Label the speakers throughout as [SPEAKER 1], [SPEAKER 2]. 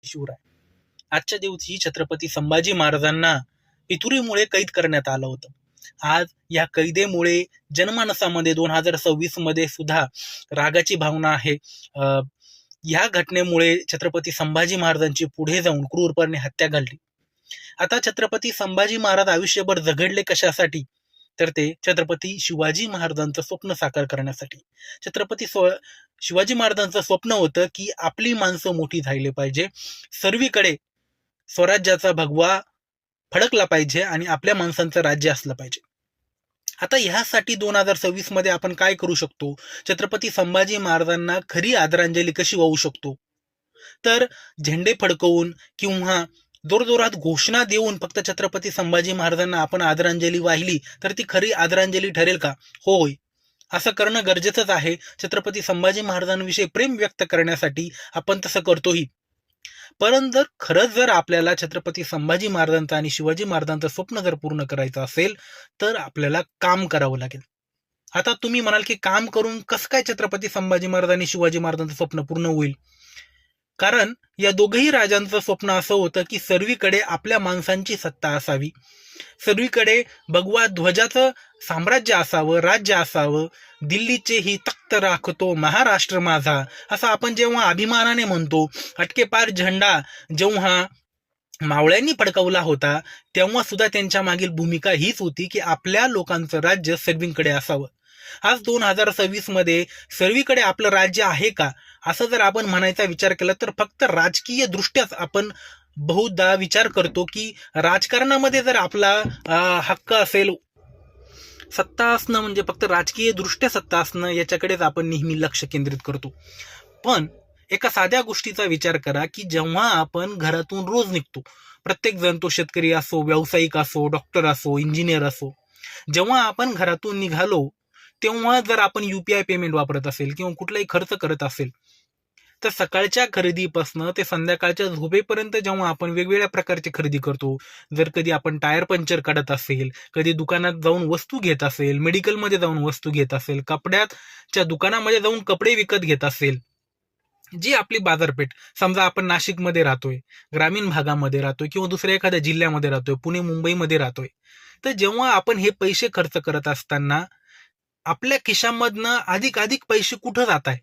[SPEAKER 1] शिवराय. आजच्या दिवशी छत्रपती संभाजी महाराजांना पितुरीमुळे कैद करण्यात आलं होतं. आज या कैदेमुळे जनमानसामध्ये 2026 मध्ये सुद्धा रागाची भावना आहे. या घटनेमुळे छत्रपती संभाजी महाराजांची पुढे जाऊन क्रूरपणे हत्या घडली. आता छत्रपती संभाजी महाराज आयुष्यभर झगडले कशासाठी? तर ते छत्रपती शिवाजी महाराजांचं स्वप्न साकार करण्यासाठी. शिवाजी महाराजांचं स्वप्न होतं की आपली माणसं मोठी झाली पाहिजे, सर्वीकडे स्वराज्याचा भगवा फडकला पाहिजे आणि आपल्या माणसांचं राज्य असलं पाहिजे. आता ह्यासाठी 2026 मध्ये आपण काय करू शकतो? छत्रपती संभाजी महाराजांना खरी आदरांजली कशी वाहू शकतो? तर झेंडे फडकवून किंवा जोरजोरात घोषणा देऊन फक्त छत्रपती संभाजी महाराजांना आपण आदरांजली वाहिली तर ती खरी आदरांजली ठरेल का? होय, असं करणं गरजेचंच आहे. छत्रपती संभाजी महाराजांविषयी प्रेम व्यक्त करण्यासाठी आपण तसं करतोही. परंतु खरंच जर आपल्याला छत्रपती संभाजी महाराजांचं आणि शिवाजी महाराजांचं स्वप्न जर पूर्ण करायचं असेल तर आपल्याला काम करावं लागेल. आता तुम्ही म्हणाल की काम करून कसं काय छत्रपती संभाजी महाराज आणि शिवाजी महाराजांचं स्वप्न पूर्ण होईल? कारण या दोघही राजांचं स्वप्न असं होतं की सर्वीकडे आपल्या माणसांची सत्ता असावी, सर्वीकडे भगवा ध्वजाचं साम्राज्य असावं, राज्य असावं. दिल्लीचे ही तख्त राखतो महाराष्ट्र माझा, असं आपण जेव्हा अभिमानाने म्हणतो. अटकेपार झेंडा जेव्हा मावळ्यांनी फडकवला होता तेव्हा सुद्धा त्यांच्या मागील भूमिका हीच होती की आपल्या लोकांचं राज्य सर्वीकडे असावं. आज 2026 मध्ये सर्वीकडे आपलं राज्य आहे का असं जर आपण म्हणायचा विचार केला तर फक्त राजकीय दृष्ट्याच आपण बहुधा विचार करतो की राजकारणामध्ये जर आपला हक्क असेल, सत्ता असणं म्हणजे फक्त राजकीय दृष्ट्या सत्ता असणं याच्याकडेच आपण नेहमी लक्ष केंद्रित करतो. पण एका साध्या गोष्टीचा विचार करा की जेव्हा आपण घरातून रोज निघतो, प्रत्येक जण, तो शेतकरी असो, व्यावसायिक असो, डॉक्टर असो, इंजिनियर असो, जेव्हा आपण घरातून निघालो तेव्हा जर आपण UPI पेमेंट वापरत असेल किंवा कुठलाही खर्च करत असेल तर सकाळच्या खरेदीपासून ते संध्याकाळच्या झोपेपर्यंत जेव्हा आपण वेगवेगळ्या प्रकारची खरेदी करतो, जर कधी आपण टायर पंक्चर काढत असेल, कधी दुकानात जाऊन वस्तू घेत असेल, मेडिकलमध्ये जाऊन वस्तू घेत असेल, कपड्याच्या दुकानामध्ये जाऊन कपडे विकत घेत असेल, जी आपली बाजारपेठ, समजा आपण नाशिकमध्ये राहतोय, ग्रामीण भागामध्ये राहतोय किंवा दुसऱ्या एखाद्या जिल्ह्यामध्ये राहतोय, पुणे मुंबईमध्ये राहतोय, तर जेव्हा आपण हे पैसे खर्च करत असताना आपल्या खिशामधनं अधिक पैसे कुठं जात आहे,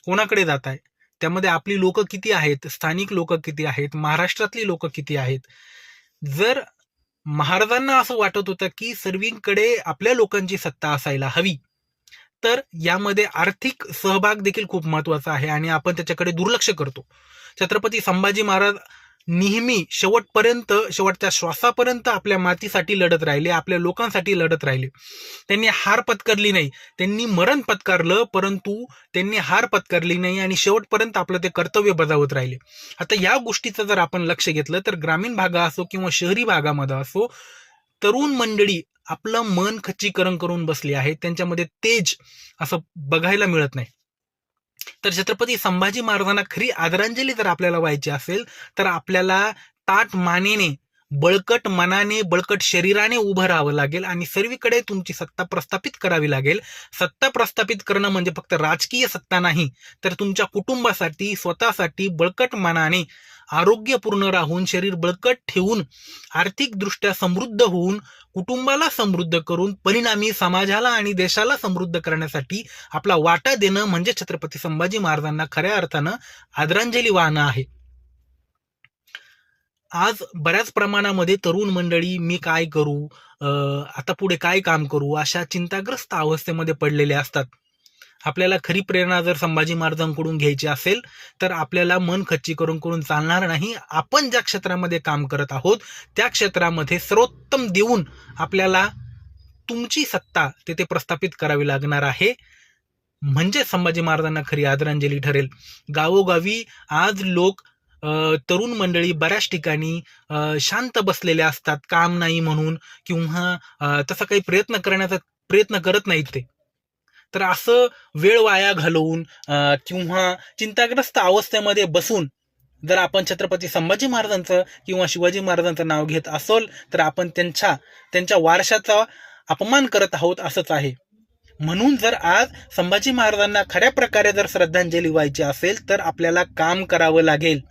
[SPEAKER 1] कोणाकडे जात आहे, त्यामध्ये आपली लोक किती आहेत, स्थानिक लोक किती आहेत, महाराष्ट्रातली लोक किती आहेत. जर महाराजांना असं वाटत होतं की सर्वीकडे आपल्या लोकांची सत्ता असायला हवी तर यामध्ये आर्थिक सहभाग देखील खूप महत्वाचा आहे आणि आपण त्याच्याकडे दुर्लक्ष करतो. छत्रपती संभाजी महाराज नेहमी शेवटच्या श्वासापर्यंत आपल्या मातीसाठी लढत राहिले, आपल्या लोकांसाठी लढत राहिले. त्यांनी हार पत्करली नाही, त्यांनी मरण पत्कारलं, परंतु त्यांनी हार पत्करली नाही आणि शेवटपर्यंत आपलं ते कर्तव्य बजावत राहिले. आता या गोष्टीचं जर आपण लक्ष घेतलं तर ग्रामीण भागा असो किंवा शहरी भागामध्ये असो, तरुण मंडळी आपलं मन खच्चीकरण करून बसली आहे, त्यांच्यामध्ये तेज असं बघायला मिळत नाही. तर छत्रपती संभाजी महाराजांना खरी आदरांजली जर आपल्याला व्हायची असेल तर आपल्याला ताठ मानेने, बळकट मनाने, बळकट शरीराने उभं राहावं लागेल आणि सर्वीकडे तुमची सत्ता प्रस्थापित करावी लागेल. सत्ता प्रस्थापित करणं म्हणजे फक्त राजकीय सत्ता नाही, तर तुमच्या कुटुंबासाठी, स्वतःसाठी बळकट मनाने, आरोग्यपूर्ण राहून, शरीर बळकट ठेवून, आर्थिकदृष्ट्या समृद्ध होऊन, कुटुंबाला समृद्ध करून, परिणामी समाजाला आणि देशाला समृद्ध करण्यासाठी आपला वाटा देणं म्हणजे छत्रपती संभाजी महाराजांना खऱ्या अर्थानं आदरांजली वाहणं आहे. आज बऱ्याच प्रमाणामध्ये तरुण मंडळी मी काय करू, आता पुढे काय काम करू, अशा चिंताग्रस्त अवस्थेमध्ये पडलेले असतात. आपल्याला खरी प्रेरणा जर संभाजी महाराजांकडून घ्यायची असेल तर आपल्याला मन खच्चीकरण करून चालणार नाही. आपण ज्या क्षेत्रामध्ये काम करत आहोत त्या क्षेत्रामध्ये सर्वोत्तम देऊन आपल्याला तुमची सत्ता तेथे प्रस्थापित करावी लागणार आहे, म्हणजे संभाजी महाराजांना खरी आदरांजली ठरेल. गावोगावी आज लोक, तरुण मंडळी बऱ्याच ठिकाणी शांत बसलेले असतात, काम नाही म्हणून, किंवा तसा काही प्रयत्न करत नाहीत ते. तर असं वेळ वाया घालवून किंवा चिंताग्रस्त अवस्थेमध्ये बसून जर आपण छत्रपती संभाजी महाराजांचं किंवा शिवाजी महाराजांचं नाव घेत असोल तर आपण त्यांच्या वारशाचा अपमान करत आहोत असंच आहे. म्हणून जर आज संभाजी महाराजांना खऱ्या प्रकारे जर श्रद्धांजली व्हायची असेल तर आपल्याला काम करावं लागेल.